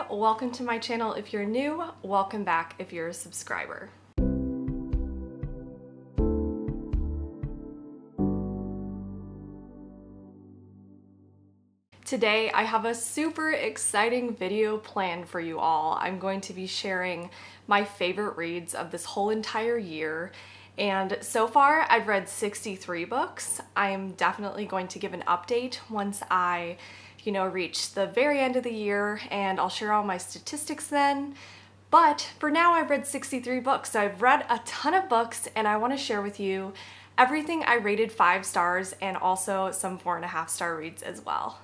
welcome to my channel if you're new, welcome back if you're a subscriber. Today I have a super exciting video planned for you all. I'm going to be sharing my favorite reads of this whole entire year. And so far I've read 63 books. I'm definitely going to give an update once I reach the very end of the year, and I'll share all my statistics then. But for now I've read 63 books. So I've read a ton of books and I want to share with you everything I rated 5 stars and also some 4.5 star reads as well.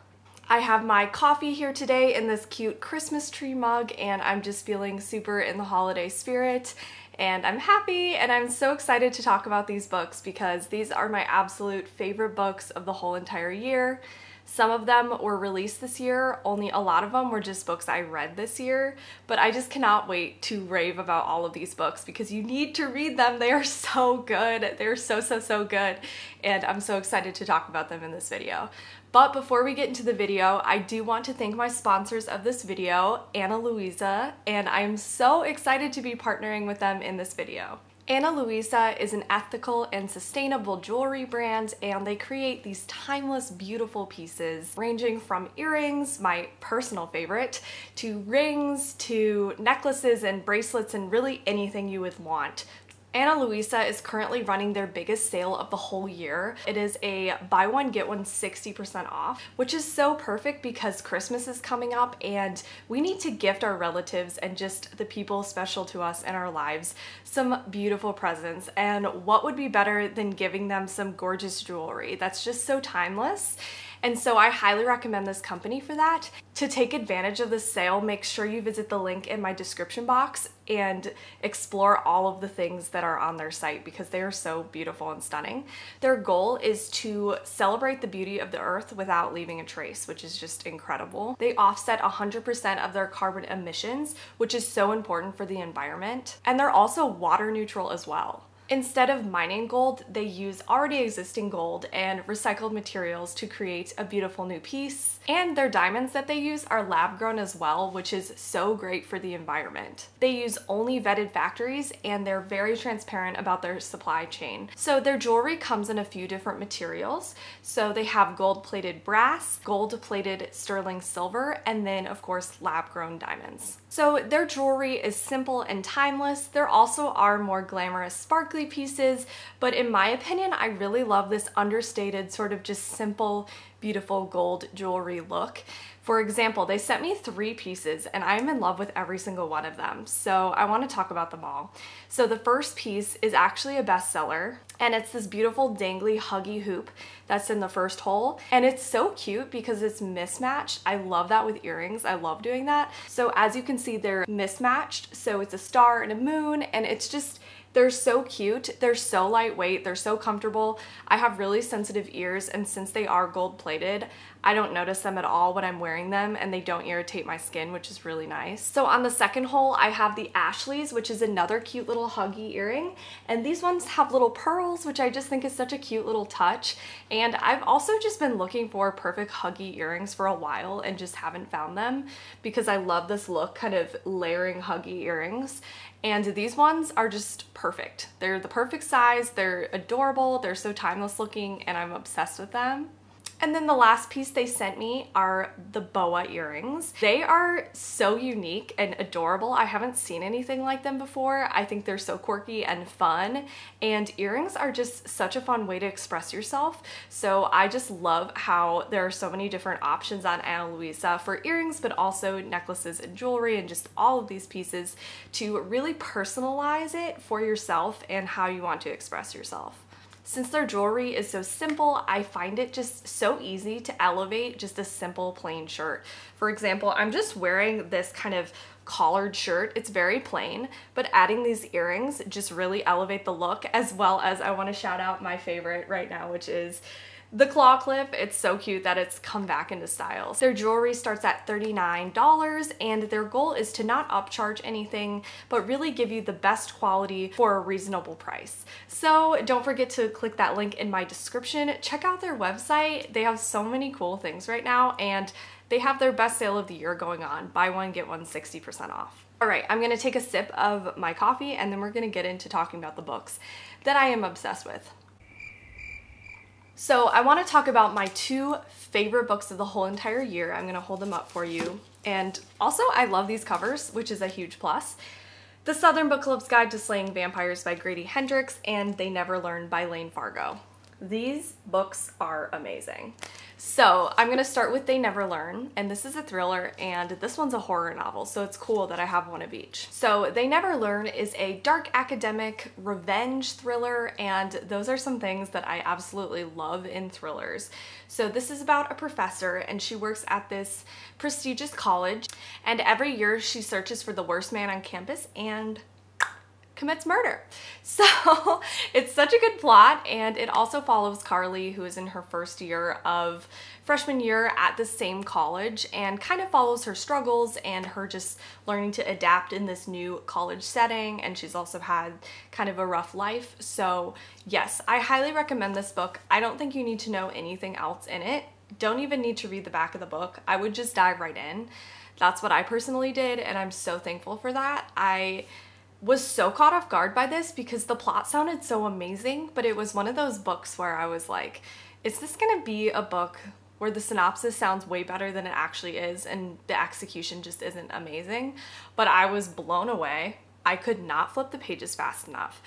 I have my coffee here today in this cute Christmas tree mug, and I'm just feeling super in the holiday spirit, and I'm happy, and I'm so excited to talk about these books because these are my absolute favorite books of the whole entire year. Some of them were released this year, only a lot of them were just books I read this year, but I just cannot wait to rave about all of these books because you need to read them. They are so good. They're so good, and I'm so excited to talk about them in this video. But before we get into the video, I do want to thank my sponsors of this video, Ana Luisa, and I am so excited to be partnering with them in this video. Ana Luisa is an ethical and sustainable jewelry brand, and they create these timeless, beautiful pieces ranging from earrings, my personal favorite, to rings, to necklaces and bracelets, and really anything you would want. Ana Luisa is currently running their biggest sale of the whole year. It is a buy one get one 60% off, which is so perfect because Christmas is coming up and we need to gift our relatives and just the people special to us in our lives some beautiful presents. And what would be better than giving them some gorgeous jewelry that's just so timeless? And so I highly recommend this company for that. To take advantage of this sale, make sure you visit the link in my description box and explore all of the things that are on their site because they are so beautiful and stunning. Their goal is to celebrate the beauty of the earth without leaving a trace, which is just incredible. They offset 100% of their carbon emissions, which is so important for the environment. And they're also water neutral as well. Instead of mining gold, they use already existing gold and recycled materials to create a beautiful new piece. And their diamonds that they use are lab grown as well, which is so great for the environment. They use only vetted factories, and they're very transparent about their supply chain. So their jewelry comes in a few different materials. So they have gold-plated brass, gold-plated sterling silver, and then of course lab-grown diamonds. So their jewelry is simple and timeless. There also are more glamorous, sparkly pieces, but in my opinion, I really love this understated, sort of just simple, beautiful gold jewelry look. For example, they sent me 3 pieces and I'm in love with every single one of them. So I want to talk about them all. So the first piece is actually a bestseller, and it's this beautiful dangly huggy hoop that's in the first hole. And it's so cute because it's mismatched. I love that with earrings. I love doing that. So as you can see, they're mismatched. So it's a star and a moon, and it's just, they're so cute. They're so lightweight. They're so comfortable. I have really sensitive ears, and since they are gold plated, I don't notice them at all when I'm wearing them, and they don't irritate my skin, which is really nice. So on the second hole, I have the Ashleys, which is another cute little huggy earring. And these ones have little pearls, which I just think is such a cute little touch. And I've also just been looking for perfect huggy earrings for a while and just haven't found them because I love this look, kind of layering huggy earrings. And these ones are just perfect. They're the perfect size, they're adorable, they're so timeless looking, and I'm obsessed with them. And then the last piece they sent me are the boa earrings. They are so unique and adorable. I haven't seen anything like them before. I think they're so quirky and fun, and earrings are just such a fun way to express yourself. So I just love how there are so many different options on Ana Luisa for earrings, but also necklaces and jewelry and just all of these pieces to really personalize it for yourself and how you want to express yourself. Since their jewelry is so simple, I find it just so easy to elevate just a simple plain shirt. For example, I'm just wearing this kind of collared shirt. It's very plain, but adding these earrings just really elevate the look, as well as I want to shout out my favorite right now, which is the claw clip. It's so cute that it's come back into style. Their jewelry starts at $39, and their goal is to not upcharge anything, but really give you the best quality for a reasonable price. So don't forget to click that link in my description. Check out their website. They have so many cool things right now, and They have their best sale of the year going on. Buy one, get one 60% off. All right, I'm gonna take a sip of my coffee and then we're gonna get into talking about the books that I am obsessed with. So I want to talk about my 2 favorite books of the whole entire year. I'm gonna hold them up for you. And also I love these covers, which is a huge plus. The Southern Book Club's Guide to Slaying Vampires by Grady Hendrix and They Never Learn by Layne Fargo. These books are amazing. So I'm gonna start with They Never Learn, and this is a thriller, and this one's a horror novel, so it's cool that I have one of each. So They Never Learn is a dark academic revenge thriller, and those are some things that I absolutely love in thrillers. So this is about a professor, and she works at this prestigious college, and every year she searches for the worst man on campus and commits murder. So it's such a good plot, and it also follows Carly, who is in her first year of freshman year at the same college, and kind of follows her struggles and her just learning to adapt in this new college setting, and she's also had kind of a rough life. So yes, I highly recommend this book. I don't think you need to know anything else in it. Don't even need to read the back of the book. I would just dive right in. That's what I personally did, and I'm so thankful for that. I was so caught off guard by this because the plot sounded so amazing, but it was one of those books where I was like, is this gonna be a book where the synopsis sounds way better than it actually is and the execution just isn't amazing? But I was blown away. I could not flip the pages fast enough.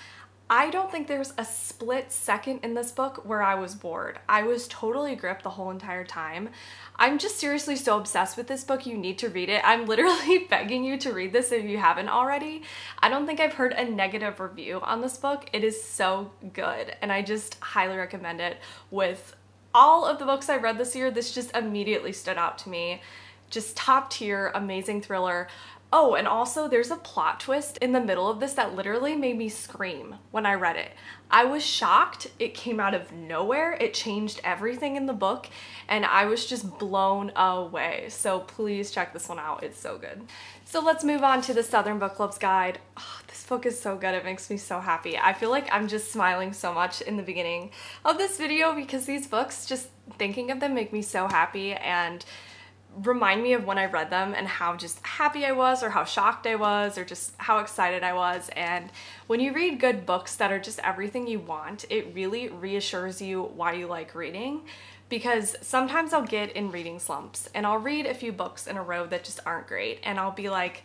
I don't think there's a split second in this book where I was bored. I was totally gripped the whole entire time. I'm just seriously so obsessed with this book. You need to read it. I'm literally begging you to read this if you haven't already. I don't think I've heard a negative review on this book. It is so good, and I just highly recommend it. With all of the books I read this year, this just immediately stood out to me. Just top tier, amazing thriller. Oh, and also there's a plot twist in the middle of this that literally made me scream when I read it. I was shocked. It came out of nowhere. It changed everything in the book, and I was just blown away. So please check this one out. It's so good. So let's move on to the Southern Book Club's Guide. Oh, this book is so good. It makes me so happy. I feel like I'm just smiling so much in the beginning of this video because these books, just thinking of them, make me so happy and remind me of when I read them and how just happy I was, or how shocked I was, or just how excited I was. And when you read good books that are just everything you want, it really reassures you why you like reading. Because sometimes I'll get in reading slumps and I'll read a few books in a row that just aren't great, and I'll be like,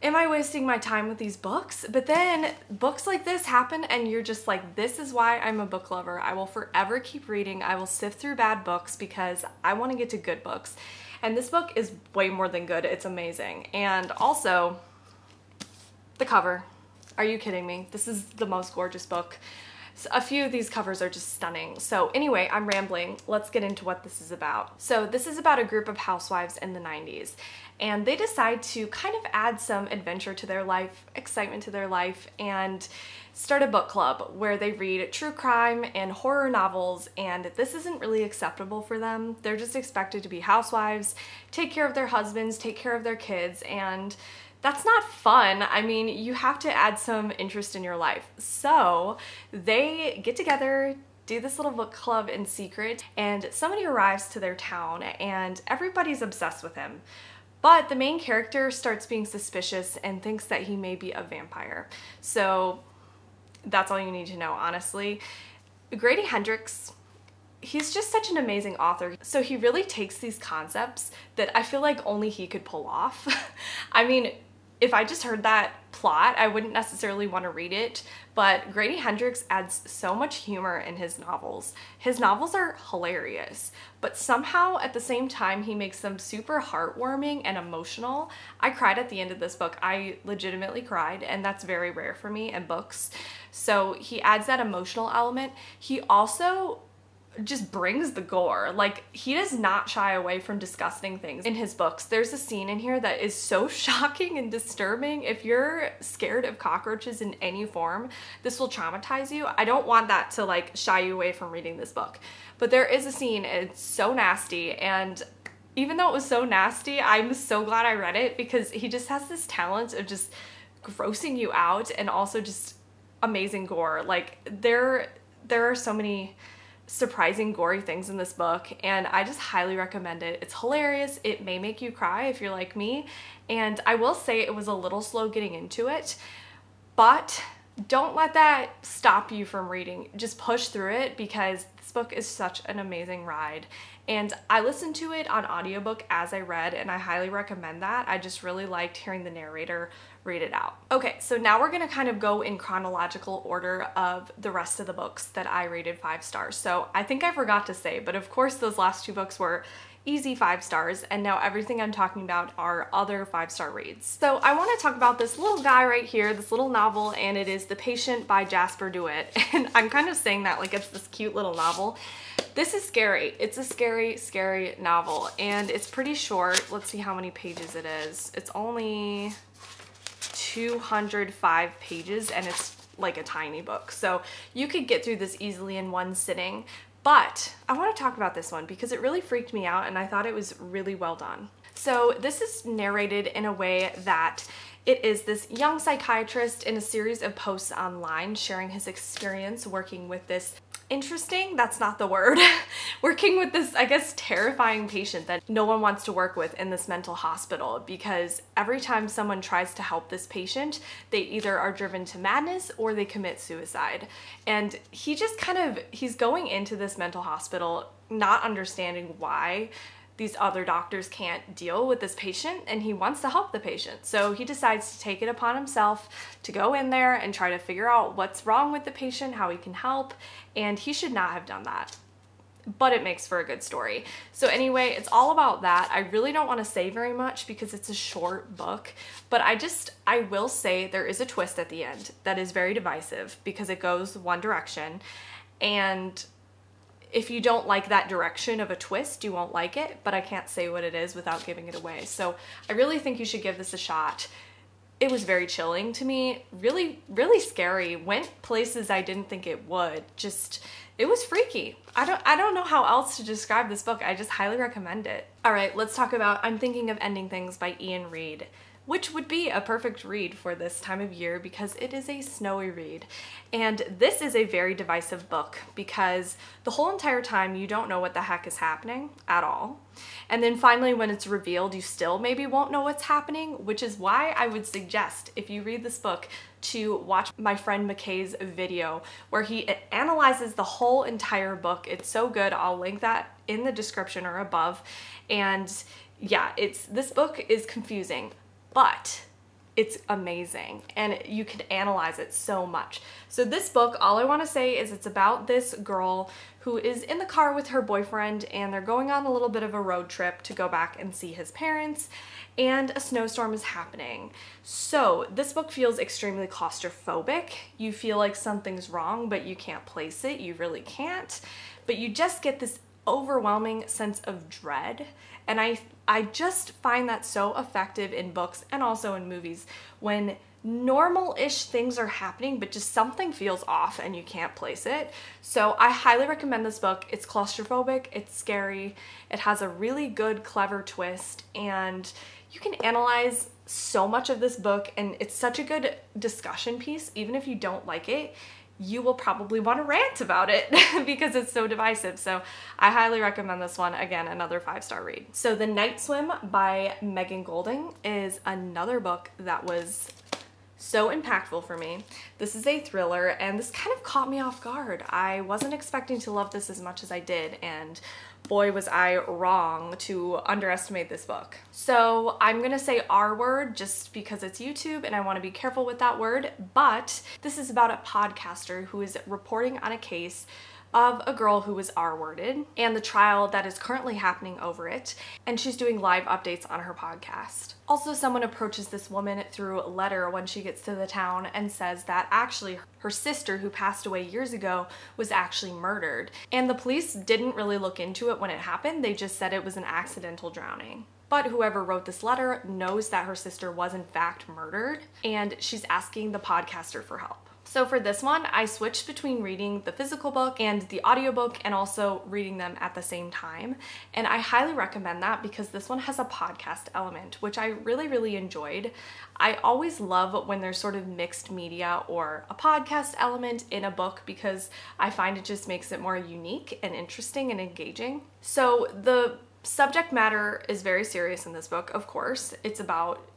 am I wasting my time with these books? But then books like this happen and you're just like, this is why I'm a book lover. I will forever keep reading. I will sift through bad books because I want to get to good books. And this book is way more than good. It's amazing. And also, the cover. Are you kidding me? This is the most gorgeous book. A few of these covers are just stunning. So anyway, I'm rambling. Let's get into what this is about. So this is about a group of housewives in the 90s, and they decide to kind of add some adventure to their life, excitement to their life, and start a book club where they read true crime and horror novels, and this isn't really acceptable for them. They're just expected to be housewives, take care of their husbands, take care of their kids, and that's not fun. I mean, you have to add some interest in your life. So they get together, do this little book club in secret, and somebody arrives to their town and everybody's obsessed with him. But the main character starts being suspicious and thinks that he may be a vampire. So that's all you need to know, honestly. Grady Hendrix, he's just such an amazing author. So he really takes these concepts that I feel like only he could pull off. I mean, if I just heard that plot, I wouldn't necessarily want to read it, but Grady Hendrix adds so much humor in his novels. His novels are hilarious, but somehow at the same time he makes them super heartwarming and emotional. I cried at the end of this book. I legitimately cried, and that's very rare for me in books. So he adds that emotional element. He also just brings the gore. Like, he does not shy away from disgusting things in his books. There's a scene in here that is so shocking and disturbing. If you're scared of cockroaches in any form, this will traumatize you. I don't want that to like shy you away from reading this book. But there is a scene, it's so nasty, and even though it was so nasty, I'm so glad I read it because he just has this talent of just grossing you out and also just amazing gore. Like, there are so many surprising gory things in this book, and I just highly recommend it. It's hilarious. It may make you cry if you're like me, and I will say it was a little slow getting into it, but don't let that stop you from reading. Just push through it because this book is such an amazing ride. And I listened to it on audiobook as I read, and I highly recommend that. I just really liked hearing the narrator read it out. Okay, so now we're gonna kind of go in chronological order of the rest of the books that I rated 5 stars. So I think I forgot to say, but of course those last 2 books were easy 5 stars, and now everything I'm talking about are other 5-star reads. So I want to talk about this little guy right here, this little novel, and it is The Patient by Jasper DeWitt. And I'm kind of saying that like it's this cute little novel. This is scary. It's a scary, scary novel, and it's pretty short. Let's see how many pages it is. It's only 205 pages, and it's like a tiny book. So you could get through this easily in one sitting. But I want to talk about this one because it really freaked me out, and I thought it was really well done. So this is narrated in a way that it is this young psychiatrist in a series of posts online sharing his experience working with this that's not the word, working with this, I guess, terrifying patient that no one wants to work with in this mental hospital, because every time someone tries to help this patient, they either are driven to madness or they commit suicide. And he just he's going into this mental hospital not understanding why these other doctors can't deal with this patient, and he wants to help the patient. So he decides to take it upon himself to go in there and try to figure out what's wrong with the patient, how he can help, and he should not have done that. But it makes for a good story. So anyway, it's all about that. I really don't want to say very much because it's a short book, but I will say there is a twist at the end that is very divisive because it goes one direction, and if you don't like that direction of a twist, you won't like it, but I can't say what it is without giving it away. So I really think you should give this a shot. It was very chilling to me, really, really scary. Went places I didn't think it would. It was freaky. I don't know how else to describe this book. I just highly recommend it. All right, let's talk about I'm Thinking of Ending Things by Ian Reid, which would be a perfect read for this time of year because it is a snowy read. And this is a very divisive book because the whole entire time you don't know what the heck is happening at all. And then finally when it's revealed, you still maybe won't know what's happening, which is why I would suggest if you read this book to watch my friend McKay's video where he analyzes the whole entire book. It's so good. I'll link that in the description or above. And yeah, this book is confusing, but it's amazing and you can analyze it so much. So this book, all I want to say is it's about this girl who is in the car with her boyfriend and they're going on a little bit of a road trip to go back and see his parents, and a snowstorm is happening. So this book feels extremely claustrophobic. You feel like something's wrong, but you can't place it. You really can't. But you just get this overwhelming sense of dread. And I just find that so effective in books and also in movies when normal-ish things are happening, but just something feels off and you can't place it. So I highly recommend this book. It's claustrophobic, it's scary, it has a really good, clever twist, and you can analyze so much of this book, and it's such a good discussion piece. Even if you don't like it, you will probably want to rant about it because it's so divisive. So I highly recommend this one. Again, another 5-star read. So The Night Swim by Megan Goldin is another book that was so impactful for me. This is a thriller, and this kind of caught me off guard. I wasn't expecting to love this as much as I did, and boy was I wrong to underestimate this book. So I'm gonna say R word just because it's YouTube and I want to be careful with that word, but this is about a podcaster who is reporting on a case of a girl who was R-worded and the trial that is currently happening over it, and she's doing live updates on her podcast. Also, someone approaches this woman through a letter when she gets to the town and says that actually her sister, who passed away years ago, was actually murdered. And the police didn't really look into it when it happened. They just said it was an accidental drowning. But whoever wrote this letter knows that her sister was in fact murdered, and she's asking the podcaster for help. So for this one, I switched between reading the physical book and the audiobook and also reading them at the same time. And I highly recommend that because this one has a podcast element, which I really, really enjoyed. I always love when there's sort of mixed media or a podcast element in a book because I find it just makes it more unique and interesting and engaging. So the subject matter is very serious in this book, of course. It's about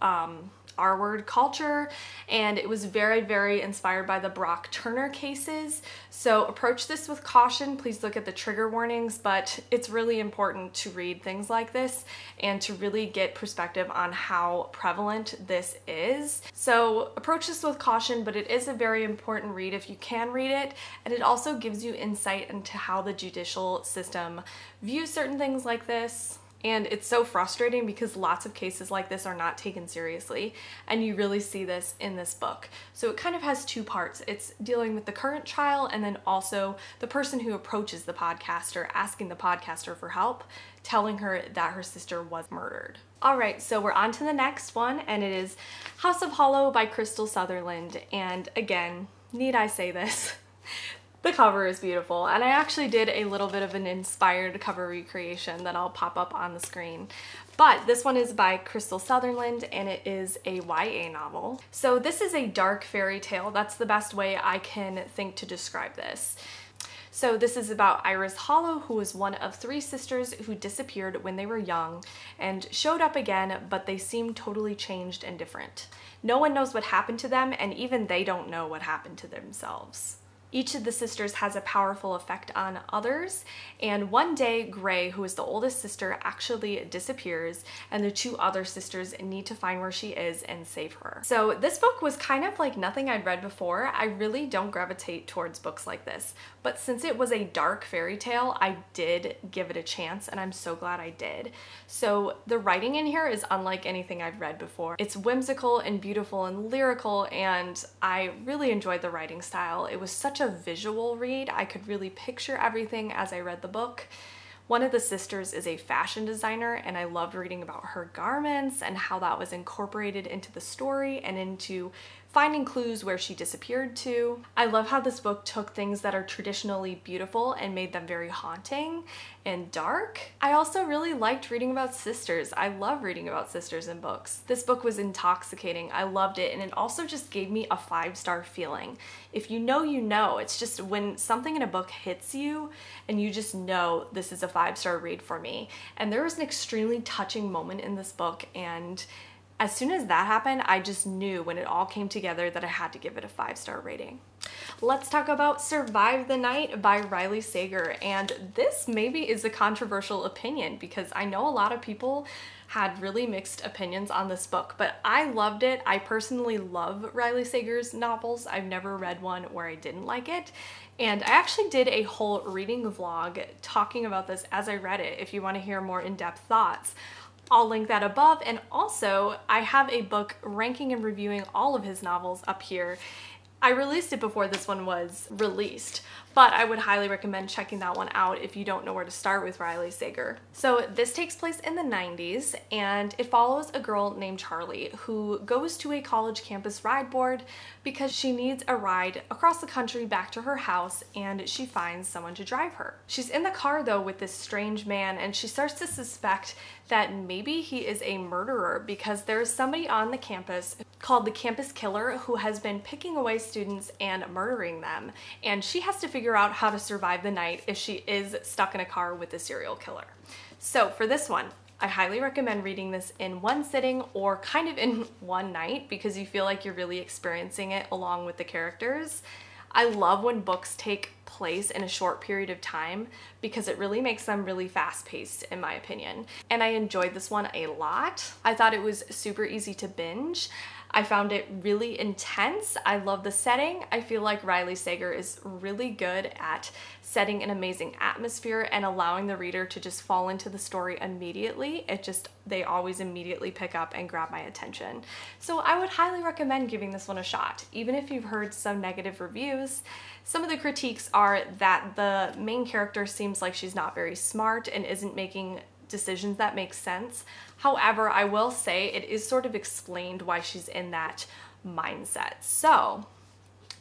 R-word culture, and it was very, very inspired by the Brock Turner cases. So approach this with caution. Please look at the trigger warnings, but it's really important to read things like this and to really get perspective on how prevalent this is. So approach this with caution, but it is a very important read if you can read it, and it also gives you insight into how the judicial system views certain things like this. And it's so frustrating because lots of cases like this are not taken seriously, and you really see this in this book. So it kind of has two parts. It's dealing with the current trial and then also the person who approaches the podcaster, asking the podcaster for help, telling her that her sister was murdered. All right, so we're on to the next one, and it is House of Hollow by Krystal Sutherland. And again, need I say this? The cover is beautiful, and I actually did a little bit of an inspired cover recreation that I'll pop up on the screen. But this one is by Krystal Sutherland, and it is a YA novel. So this is a dark fairy tale. That's the best way I can think to describe this. So this is about Iris Hollow, who was one of 3 sisters who disappeared when they were young and showed up again, but they seemed totally changed and different. No one knows what happened to them, and even they don't know what happened to themselves. Each of the sisters has a powerful effect on others, and one day Gray, who is the oldest sister, actually disappears, and the 2 other sisters need to find where she is and save her. So this book was kind of like nothing I'd read before. I really don't gravitate towards books like this, but since it was a dark fairy tale, I did give it a chance, and I'm so glad I did. So the writing in here is unlike anything I've read before. It's whimsical and beautiful and lyrical, and I really enjoyed the writing style. It was such a visual read. I could really picture everything as I read the book. One of the sisters is a fashion designer, and I loved reading about her garments and how that was incorporated into the story and into finding clues where she disappeared to. I love how this book took things that are traditionally beautiful and made them very haunting and dark. I also really liked reading about sisters. I love reading about sisters in books. This book was intoxicating. I loved it, and it also just gave me a 5-star feeling. If you know, you know. It's just when something in a book hits you and you just know this is a 5-star read for me. And there was an extremely touching moment in this book, and as soon as that happened, I just knew when it all came together that I had to give it a 5-star rating. Let's talk about Survive the Night by Riley Sager, and this maybe is a controversial opinion because I know a lot of people had really mixed opinions on this book, but I loved it. I personally love Riley Sager's novels. I've never read one where I didn't like it, and I actually did a whole reading vlog talking about this as I read it. If you want to hear more in-depth thoughts, I'll link that above, and also I have a book ranking and reviewing all of his novels up here. I released it before this one was released, but I would highly recommend checking that one out if you don't know where to start with Riley Sager. So this takes place in the 90s, and it follows a girl named Charlie who goes to a college campus ride board because she needs a ride across the country back to her house, and she finds someone to drive her. She's in the car though with this strange man, and she starts to suspect that maybe he is a murderer because there's somebody on the campus called the campus killer who has been picking away students and murdering them, and she has to figure out how to survive the night if she is stuck in a car with a serial killer. So for this one, I highly recommend reading this in one sitting or kind of in one night because you feel like you're really experiencing it along with the characters. I love when books take place in a short period of time because it really makes them really fast-paced in my opinion. And I enjoyed this one a lot. I thought it was super easy to binge. I found it really intense. I love the setting. I feel like Riley Sager is really good at setting an amazing atmosphere and allowing the reader to just fall into the story immediately. They always immediately pick up and grab my attention. So I would highly recommend giving this one a shot. Even if you've heard some negative reviews, some of the critiques are that the main character seems like she's not very smart and isn't making decisions that make sense. However, I will say it is sort of explained why she's in that mindset. So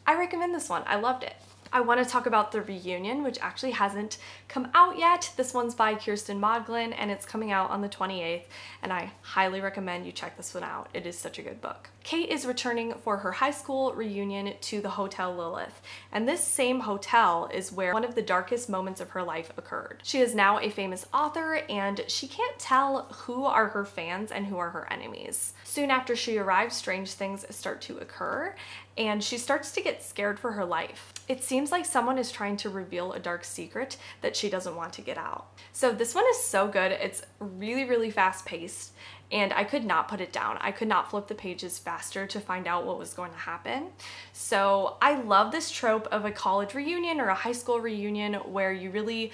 I recommend this one. I loved it. I want to talk about The Reunion, which actually hasn't come out yet. This one's by Kiersten Modglin, and it's coming out on the 28th, and I highly recommend you check this one out. It is such a good book. Kate is returning for her high school reunion to the Hotel Lilith, and this same hotel is where one of the darkest moments of her life occurred. She is now a famous author, and she can't tell who are her fans and who are her enemies. Soon after she arrives, strange things start to occur, and she starts to get scared for her life. It seems like someone is trying to reveal a dark secret that she doesn't want to get out. So this one is so good. It's really, really fast paced, and I could not put it down. I could not flip the pages faster to find out what was going to happen. So I love this trope of a college reunion or a high school reunion where you really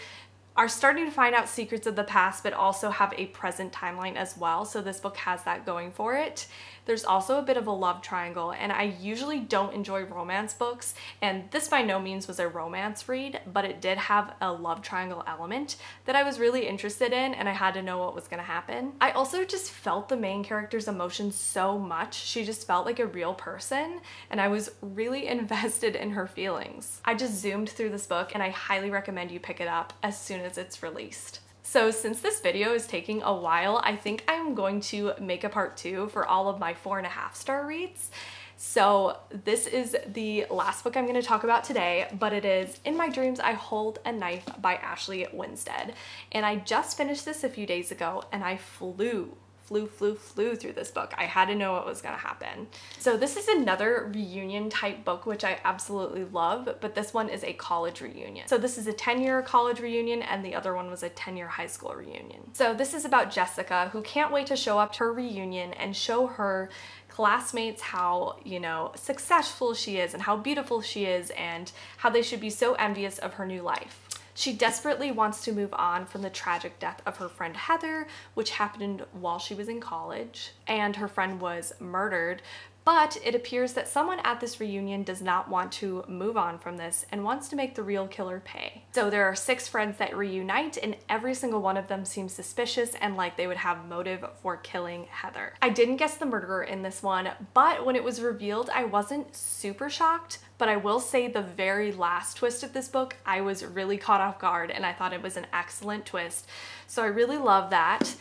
are starting to find out secrets of the past, but also have a present timeline as well. So this book has that going for it. There's also a bit of a love triangle, and I usually don't enjoy romance books, and this by no means was a romance read, but it did have a love triangle element that I was really interested in, and I had to know what was going to happen. I also just felt the main character's emotions so much. She just felt like a real person, and I was really invested in her feelings. I just zoomed through this book, and I highly recommend you pick it up as soon as it's released. So since this video is taking a while, I think I'm going to make a part 2 for all of my 4.5-star reads. So this is the last book I'm going to talk about today, but it is In My Dreams I Hold a Knife by Ashley Winstead. And I just finished this a few days ago, and I flew through this book. I had to know what was gonna happen. So this is another reunion type book, which I absolutely love, but this one is a college reunion. So this is a 10-year college reunion, and the other one was a 10-year high school reunion. So this is about Jessica, who can't wait to show up to her reunion and show her classmates how, you know, successful she is and how beautiful she is and how they should be so envious of her new life. She desperately wants to move on from the tragic death of her friend Heather, which happened while she was in college, and her friend was murdered. But it appears that someone at this reunion does not want to move on from this and wants to make the real killer pay. So there are 6 friends that reunite, and every single one of them seems suspicious and like they would have motive for killing Heather. I didn't guess the murderer in this one, but when it was revealed, I wasn't super shocked. But I will say the very last twist of this book, I was really caught off guard, and I thought it was an excellent twist. So I really love that.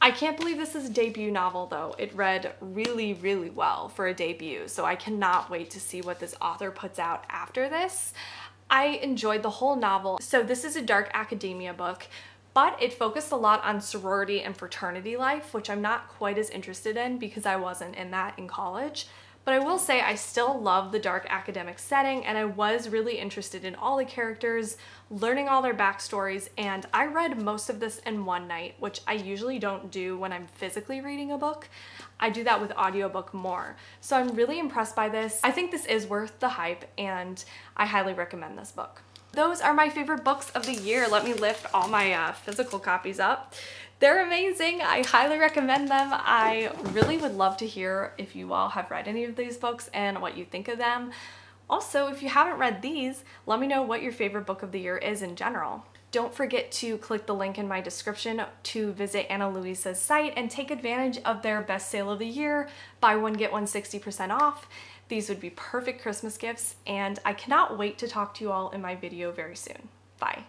I can't believe this is a debut novel though. It read really, really well for a debut, so I cannot wait to see what this author puts out after this. I enjoyed the whole novel. So this is a dark academia book, but it focused a lot on sorority and fraternity life, which I'm not quite as interested in because I wasn't in that in college. But I will say I still love the dark academic setting, and I was really interested in all the characters, learning all their backstories, and I read most of this in one night, which I usually don't do when I'm physically reading a book. I do that with audiobook more. So I'm really impressed by this. I think this is worth the hype, and I highly recommend this book. Those are my favorite books of the year. Let me lift all my physical copies up. They're amazing. I highly recommend them. I really would love to hear if you all have read any of these books and what you think of them. Also, if you haven't read these, let me know what your favorite book of the year is in general. Don't forget to click the link in my description to visit Ana Luisa's site and take advantage of their best sale of the year, buy one get one 60% off. These would be perfect Christmas gifts, and I cannot wait to talk to you all in my video very soon. Bye.